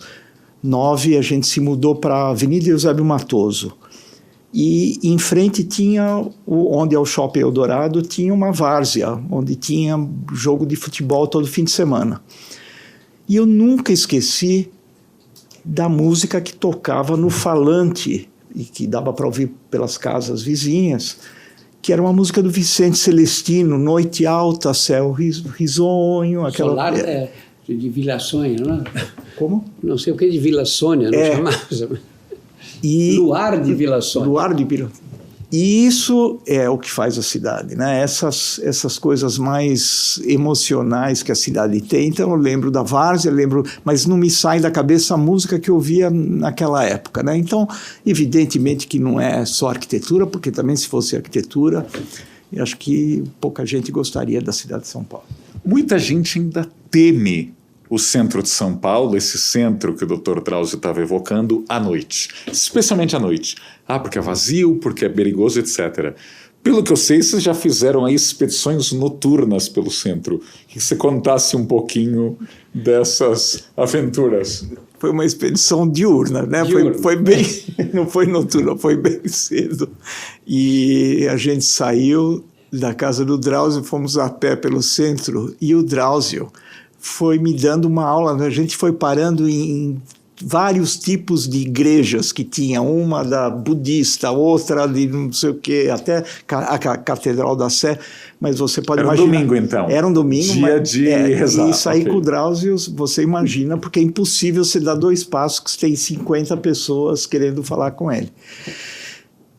C: 9, a gente se mudou para a Avenida Eusébio Matoso. E em frente tinha, onde é o Shopping Eldorado, tinha uma várzea, onde tinha jogo de futebol todo fim de semana. E eu nunca esqueci da música que tocava no falante, e que dava para ouvir pelas casas vizinhas, que era uma música do Vicente Celestino, Noite Alta, Céu Risonho. Aquela...
B: Solar de Vila Sônia, não é?
C: Como?
B: Não sei o que de Vila Sônia, não chamava. Luar de Vila Sônia.
C: Luar de Vila. E isso é o que faz a cidade, né? Essas coisas mais emocionais que a cidade tem. Então eu lembro da várzea, mas não me sai da cabeça a música que eu ouvia naquela época, né? Então, evidentemente que não é só arquitetura, porque também se fosse arquitetura, eu acho que pouca gente gostaria da cidade de São Paulo.
A: Muita gente ainda teme o centro de São Paulo, esse centro que o Dr. Drauzio estava evocando, à noite. Especialmente à noite. Porque é vazio, porque é perigoso, etc. Pelo que eu sei, vocês já fizeram aí expedições noturnas pelo centro. Que você contasse um pouquinho dessas aventuras.
C: Foi uma expedição diurna, né? Foi bem, não foi noturna, foi bem cedo. E a gente saiu da casa do Drauzio, fomos a pé pelo centro, e o Drauzio foi me dando uma aula. A gente foi parando em vários tipos de igrejas que tinha, uma da budista, outra de não sei o quê, até a Catedral da Sé, mas você pode imaginar...
A: Era um domingo, então?
C: Era um domingo.
A: Dia de rezar.
C: E sair com o Drauzio, você imagina, porque é impossível você dar 2 passos que você tem 50 pessoas querendo falar com ele.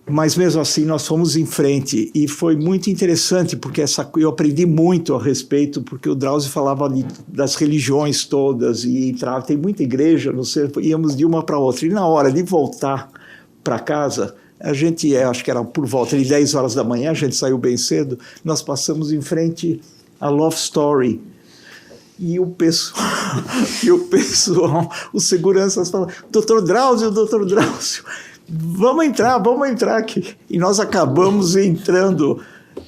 C: Mas mesmo assim nós fomos em frente e foi muito interessante porque eu aprendi muito a respeito, porque o Drauzio falava das religiões todas e tem muita igreja, íamos de uma para outra, e na hora de voltar para casa, a gente, acho que era por volta de 10 horas da manhã, a gente saiu bem cedo, nós passamos em frente à Love Story. E o pessoal, os seguranças falam, Dr. Drauzio, vamos entrar aqui. E nós acabamos entrando,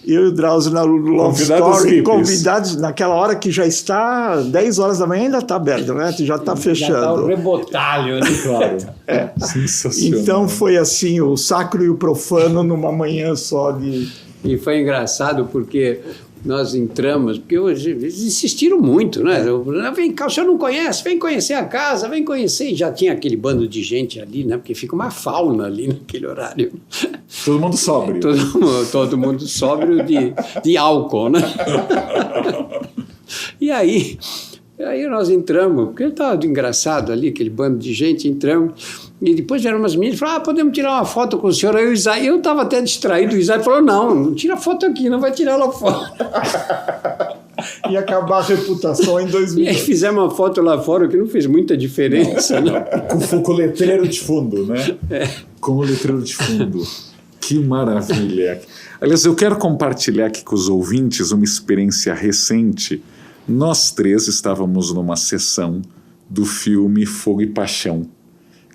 C: eu e o Drauzio na Love Story, convidados naquela hora que já está 10 horas da manhã, ainda está aberto, né? Já está fechando. Já está
B: o rebotalho ali, claro.
A: Sensacional.
C: Então foi assim, o sacro e o profano numa manhã só de...
B: E foi engraçado porque nós entramos, porque eles insistiram muito, né? Vem cá, o senhor não conhece? Vem conhecer a casa, vem conhecer. E já tinha aquele bando de gente ali, né? Porque fica uma fauna ali naquele horário.
A: Todo mundo sóbrio.
B: Todo mundo sóbrio de álcool, né? E aí nós entramos, porque estava engraçado ali, aquele bando de gente, entramos. E depois vieram umas meninas e falaram, podemos tirar uma foto com o senhor? Aí o Isai, eu estava até distraído, o Isai falou, não tira foto aqui, não vai tirar lá fora.
C: Ia acabar a reputação em 2000.
B: E aí fizemos uma foto lá fora, que não fez muita diferença. Não.
A: Com o letreiro de fundo, né? Com o letreiro de fundo. Que maravilha. Aliás, eu quero compartilhar aqui com os ouvintes uma experiência recente. Nós 3 estávamos numa sessão do filme Fogo e Paixão,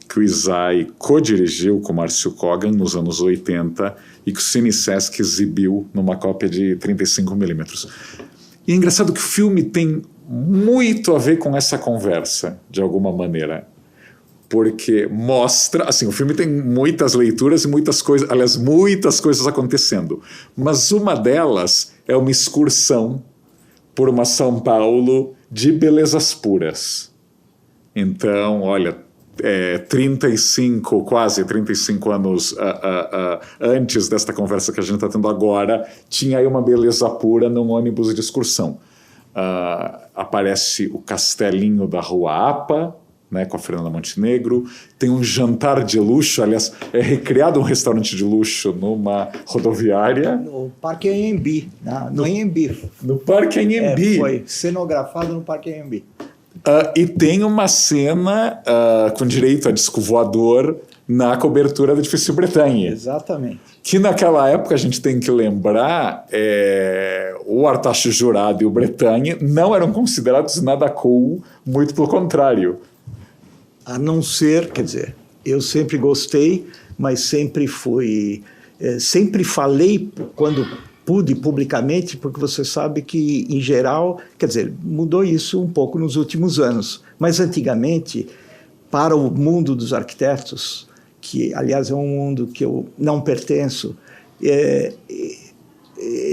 A: que o Isai co-dirigiu com o Márcio Kogan nos anos 80 e que o Cine Sesc exibiu numa cópia de 35mm. E é engraçado que o filme tem muito a ver com essa conversa, de alguma maneira. Porque mostra... Assim, o filme tem muitas leituras e muitas coisas acontecendo. Mas uma delas é uma excursão por uma São Paulo de belezas puras. Então, olha... quase 35 anos antes desta conversa que a gente está tendo agora, tinha aí uma beleza pura num ônibus de excursão. Aparece o castelinho da Rua APA, né, com a Fernanda Montenegro, tem um jantar de luxo, aliás, é recriado um restaurante de luxo numa rodoviária.
C: No Parque Anhembi, no Anhembi.
A: No Parque Anhembi.
C: Foi cenografado no Parque Anhembi.
A: E tem uma cena com direito a disco voador na cobertura do edifício Bretanha.
C: Exatamente.
A: Que naquela época a gente tem que lembrar, o Artaxo Jurado e o Bretanha não eram considerados nada cool, muito pelo contrário.
C: A não ser, quer dizer, eu sempre gostei, mas sempre falei quando pude publicamente, porque você sabe que, em geral, quer dizer, mudou isso um pouco nos últimos anos, mas antigamente para o mundo dos arquitetos, que, aliás, é um mundo que eu não pertenço,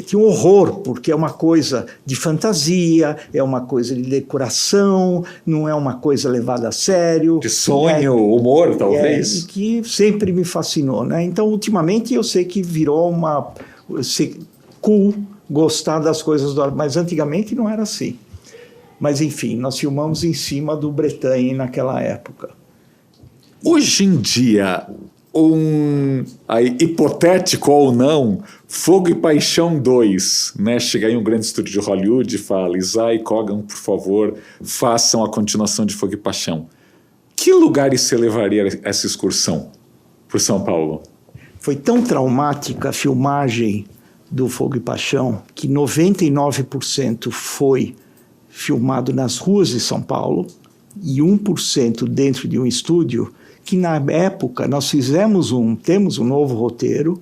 C: tinha um horror, porque é uma coisa de fantasia, é uma coisa de decoração, não é uma coisa levada a sério.
A: De sonho, humor, talvez.
C: Que sempre me fascinou, né? Então, ultimamente, eu sei que virou cool gostar das coisas mas antigamente não era assim. Mas, enfim, nós filmamos em cima do Bretagne naquela época.
A: Hoje em dia, hipotético ou não, Fogo e Paixão 2, né? Chega aí um grande estúdio de Hollywood e fala: Isai e Kogan, por favor, façam a continuação de Fogo e Paixão. Que lugares você levaria essa excursão por São Paulo?
C: Foi tão traumática a filmagem do Fogo e Paixão que 99% foi filmado nas ruas de São Paulo e 1% dentro de um estúdio, que na época nós temos um novo roteiro,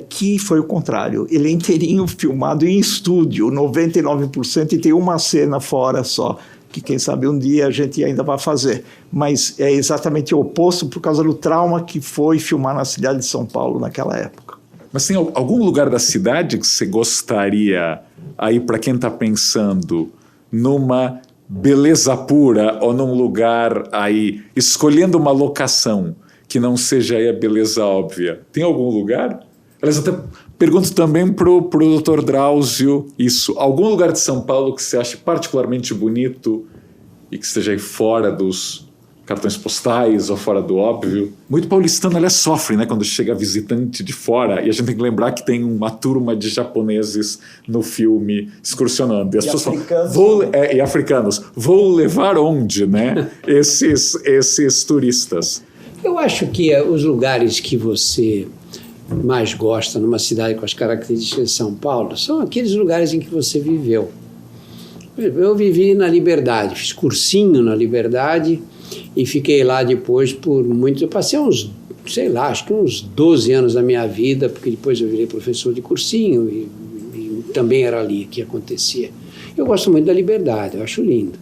C: que foi o contrário. Ele é inteirinho filmado em estúdio, 99%, e tem uma cena fora só, que quem sabe um dia a gente ainda vai fazer. Mas é exatamente o oposto por causa do trauma que foi filmar na cidade de São Paulo naquela época.
A: Mas tem algum lugar da cidade que você gostaria, aí para quem está pensando, numa beleza pura ou num lugar aí, escolhendo uma locação que não seja aí a beleza óbvia? Tem algum lugar? Elas até pergunto também pro Dr. Drauzio isso. Algum lugar de São Paulo que você ache particularmente bonito e que esteja aí fora dos cartões postais ou fora do óbvio? Muito paulistano, aliás, sofre, né, quando chega visitante de fora, e a gente tem que lembrar que tem uma turma de japoneses no filme excursionando. E as pessoas falam, e africanos, vou levar onde, né, esses turistas?
B: Eu acho que os lugares que você mais gosta numa cidade com as características de São Paulo são aqueles lugares em que você viveu. Eu vivi na Liberdade, fiz cursinho na Liberdade, e fiquei lá depois por eu passei acho que uns 12 anos da minha vida, porque depois eu virei professor de cursinho e também era ali que acontecia. Eu gosto muito da Liberdade, eu acho lindo.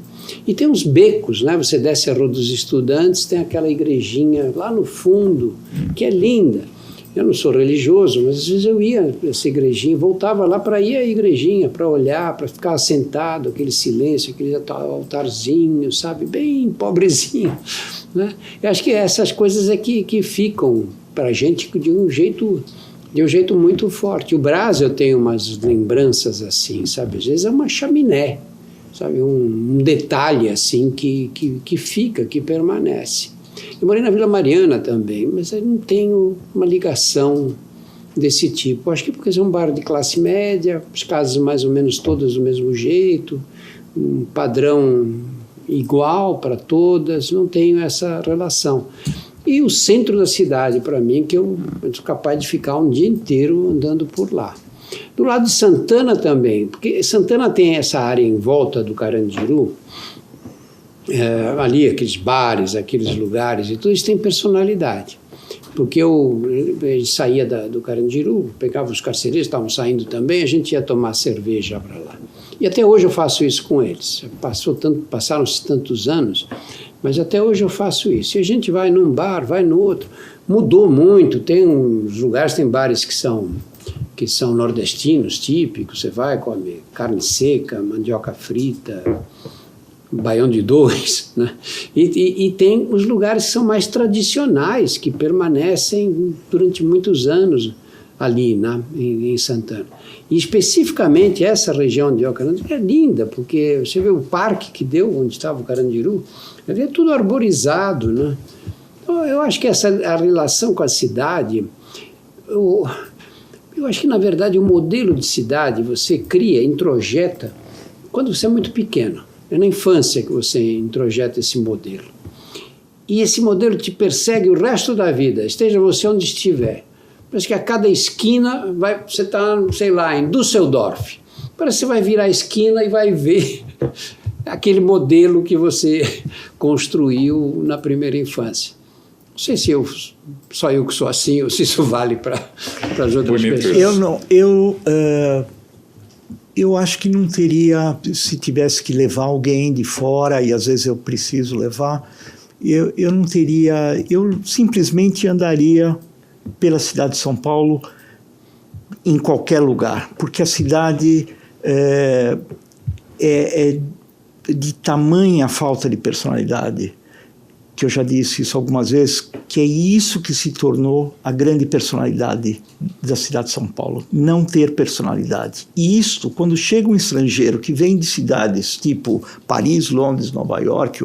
B: E tem uns becos, né? Você desce a Rua dos Estudantes, tem aquela igrejinha lá no fundo, que é linda. Eu não sou religioso, mas às vezes eu ia nessa igrejinha, voltava lá para ir à igrejinha, para olhar, para ficar sentado, aquele silêncio, aquele altarzinho, sabe, bem pobrezinho, né? Eu acho que essas coisas é que ficam para a gente de um jeito muito forte. O Brás, eu tenho umas lembranças assim, sabe, às vezes é uma chaminé, sabe, um detalhe assim que fica, que permanece. Eu morei na Vila Mariana também, mas eu não tenho uma ligação desse tipo. Acho que porque é um bairro de classe média, as casas mais ou menos todas do mesmo jeito, um padrão igual para todas, não tenho essa relação. E o centro da cidade, para mim, que eu sou capaz de ficar um dia inteiro andando por lá. Do lado de Santana também, porque Santana tem essa área em volta do Carandiru, ali aqueles bares, aqueles lugares e tudo isso tem personalidade, porque eu saía do Carandiru, pegava os carcereiros, estavam saindo também, a gente ia tomar cerveja para lá, e até hoje eu faço isso com eles. Passaram-se tantos anos, mas até hoje eu faço isso, e a gente vai num bar, vai no outro, mudou muito, tem uns lugares, tem bares que são nordestinos típicos, você vai, come carne seca, mandioca frita, baião de dois, né? E tem os lugares que são mais tradicionais, que permanecem durante muitos anos ali, né, em Santana. E especificamente essa região de Carandiru é linda, porque você vê o parque que deu, onde estava o Carandiru, é tudo arborizado, né? Então, eu acho que a relação com a cidade, eu acho que, na verdade, o modelo de cidade você cria, introjeta, quando você é muito pequeno. É na infância que você introjeta esse modelo. E esse modelo te persegue o resto da vida, esteja você onde estiver. Parece que a cada esquina, você está, sei lá, em Düsseldorf. Parece que você vai virar a esquina e vai ver aquele modelo que você construiu na primeira infância. Não sei se só eu que sou assim, ou se isso vale para as outras pessoas.
C: Eu acho que não teria, se tivesse que levar alguém de fora, e às vezes eu preciso levar, eu não teria... Eu simplesmente andaria pela cidade de São Paulo em qualquer lugar, porque a cidade é de tamanha falta de personalidade, que eu já disse isso algumas vezes, que é isso que se tornou a grande personalidade da cidade de São Paulo, não ter personalidade. E isto, quando chega um estrangeiro que vem de cidades tipo Paris, Londres, Nova York,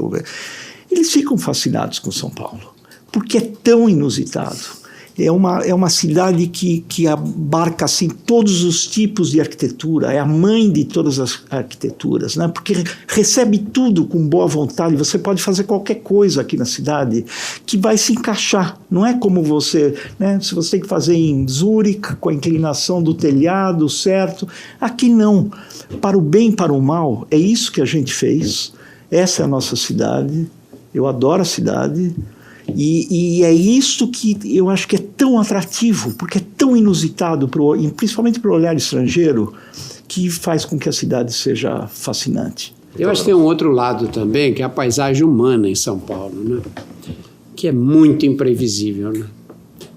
C: eles ficam fascinados com São Paulo, porque é tão inusitado. É uma cidade que abarca assim, todos os tipos de arquitetura, é a mãe de todas as arquiteturas, né? Porque recebe tudo com boa vontade, você pode fazer qualquer coisa aqui na cidade que vai se encaixar, não é como você, né? Se você tem que fazer em Zurique, com a inclinação do telhado certo, aqui não, para o bem e para o mal, é isso que a gente fez, essa é a nossa cidade, eu adoro a cidade. E é isso que eu acho que é tão atrativo, porque é tão inusitado, principalmente para o olhar estrangeiro, que faz com que a cidade seja fascinante.
B: Eu acho que tem um outro lado também, que é a paisagem humana em São Paulo, né? Que é muito imprevisível. Né?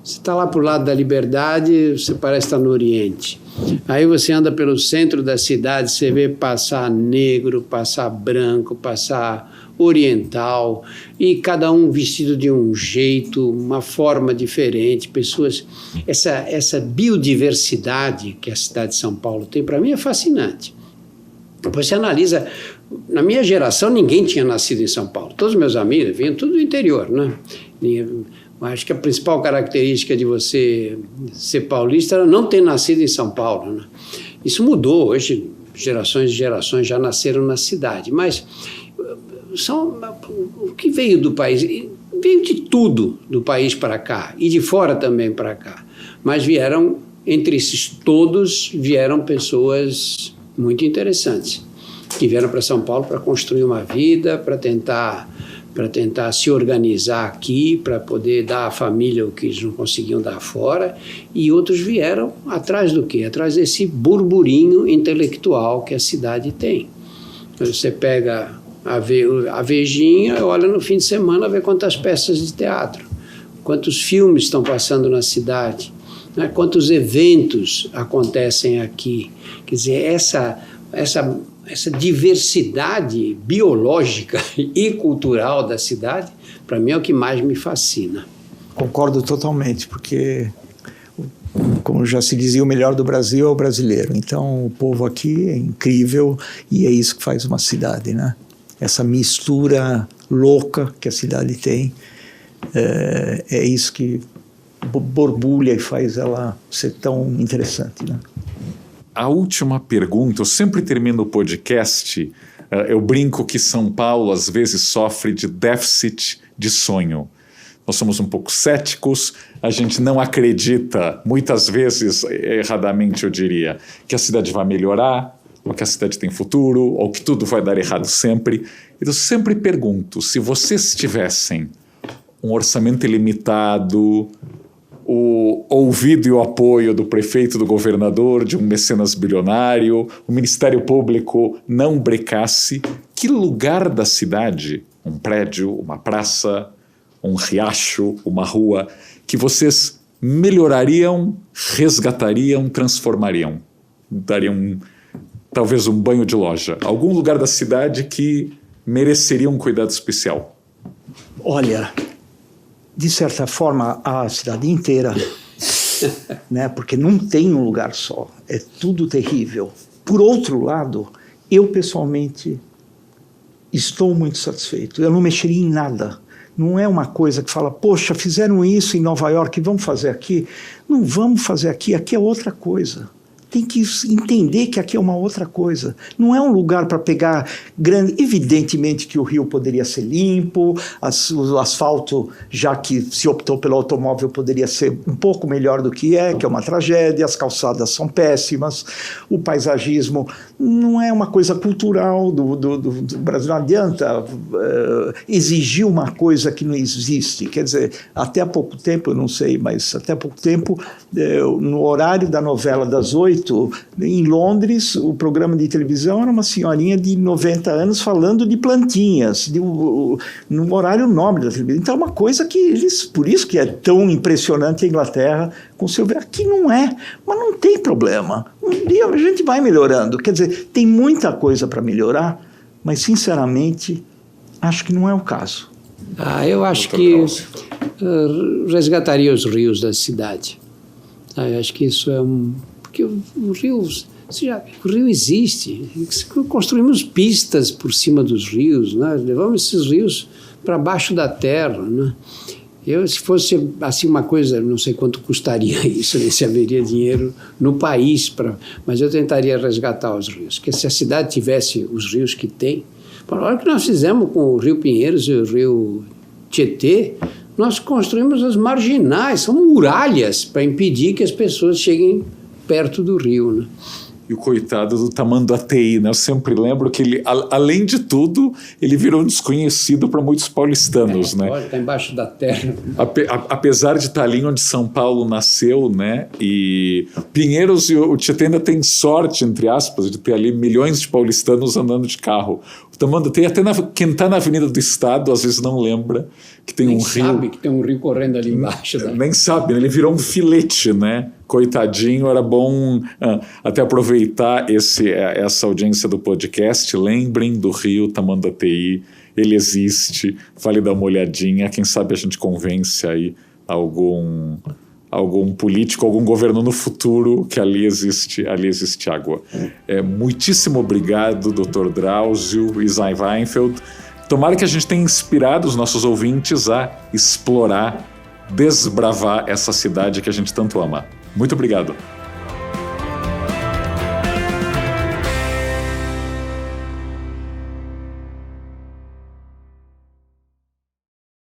B: Você está lá para o lado da Liberdade, você parece estar no Oriente. Aí você anda pelo centro da cidade, você vê passar negro, passar branco, passar oriental, e cada um vestido de um jeito, uma forma diferente, pessoas... Essa biodiversidade que a cidade de São Paulo tem, para mim é fascinante. Você analisa... Na minha geração, ninguém tinha nascido em São Paulo. Todos os meus amigos vinham tudo do interior, né? Acho que a principal característica de você ser paulista era não ter nascido em São Paulo, né? Isso mudou. Hoje, gerações e gerações já nasceram na cidade. Mas o que veio do país? Veio de tudo do país para cá e de fora também para cá. Mas vieram, entre esses todos, vieram pessoas muito interessantes, que vieram para São Paulo para construir uma vida, para tentar se organizar aqui, para poder dar à família o que eles não conseguiam dar fora, e outros vieram atrás do quê? Atrás desse burburinho intelectual que a cidade tem. Você pega a Vejinha, olha no fim de semana, vê quantas peças de teatro, quantos filmes estão passando na cidade, né? Quantos eventos acontecem aqui. Quer dizer, essa diversidade biológica e cultural da cidade, para mim é o que mais me fascina.
C: Concordo totalmente, porque, como já se dizia, o melhor do Brasil é o brasileiro. Então, o povo aqui é incrível e é isso que faz uma cidade, né? Essa mistura louca que a cidade tem, é isso que borbulha e faz ela ser tão interessante, né?
A: A última pergunta, eu sempre termino o podcast, eu brinco que São Paulo às vezes sofre de déficit de sonho. Nós somos um pouco céticos, a gente não acredita, muitas vezes, erradamente eu diria, que a cidade vai melhorar, ou que a cidade tem futuro, ou que tudo vai dar errado sempre. Eu sempre pergunto, se vocês tivessem um orçamento ilimitado, o ouvido e o apoio do prefeito, do governador, de um mecenas bilionário, o Ministério Público não brecasse, que lugar da cidade, um prédio, uma praça, um riacho, uma rua, que vocês melhorariam, resgatariam, transformariam? Dariam talvez um banho de loja? Algum lugar da cidade que mereceria um cuidado especial?
C: Olha, de certa forma, a cidade inteira, né? Porque não tem um lugar só, é tudo terrível. Por outro lado, eu pessoalmente estou muito satisfeito, eu não mexeria em nada. Não é uma coisa que fala, poxa, fizeram isso em Nova York, vamos fazer aqui. Não vamos fazer aqui, aqui é outra coisa. Tem que entender que aqui é uma outra coisa. Não é um lugar para pegar grande... Evidentemente que o Rio poderia ser limpo, o asfalto, já que se optou pelo automóvel, poderia ser um pouco melhor do que é uma tragédia, as calçadas são péssimas, o paisagismo não é uma coisa cultural do Brasil. Não adianta exigir uma coisa que não existe. Quer dizer, até há pouco tempo, eu não sei, mas até há pouco tempo, no horário da novela das 8, 18. Em Londres, o programa de televisão era uma senhorinha de 90 anos falando de plantinhas, num horário nobre da televisão. Então é uma coisa que eles... Por isso que é tão impressionante a Inglaterra com o seu... Aqui não é, mas não tem problema. Um dia a gente vai melhorando. Quer dizer, tem muita coisa para melhorar, mas, sinceramente, acho que não é o caso.
B: Eu acho que resgataria os rios da cidade. Eu acho que isso é porque o rio existe. Construímos pistas por cima dos rios, né? Levamos esses rios para baixo da terra, né? Se fosse assim uma coisa, não sei quanto custaria isso, nem se haveria dinheiro no país, mas eu tentaria resgatar os rios. Porque se a cidade tivesse os rios que tem, olha o que nós fizemos com o Rio Pinheiros e o Rio Tietê, nós construímos as marginais, são muralhas para impedir que as pessoas cheguem perto do rio, né?
A: E o coitado do Tamanduateí, né? Eu sempre lembro que ele, além de tudo, ele virou um desconhecido para muitos paulistanos, né?
B: Olha, está embaixo da terra.
A: Apesar de estar ali onde São Paulo nasceu, né? E Pinheiros e o Tietê ainda tem sorte, entre aspas, de ter ali milhões de paulistanos andando de carro. O Tamanduateí, até quem está na Avenida do Estado, às vezes não lembra que tem um rio.
B: Nem sabe que tem um rio correndo ali embaixo.
A: Nem sabe, ele virou um filete, né? Coitadinho, era bom até aproveitar essa audiência do podcast. Lembrem do rio Tamanduateí, ele existe, vale dar uma olhadinha, quem sabe a gente convence aí algum político, algum governo no futuro que ali existe água. Muitíssimo obrigado, Dr. Drauzio e Isai Weinfeld. Tomara que a gente tenha inspirado os nossos ouvintes a explorar, desbravar essa cidade que a gente tanto ama. Muito obrigado.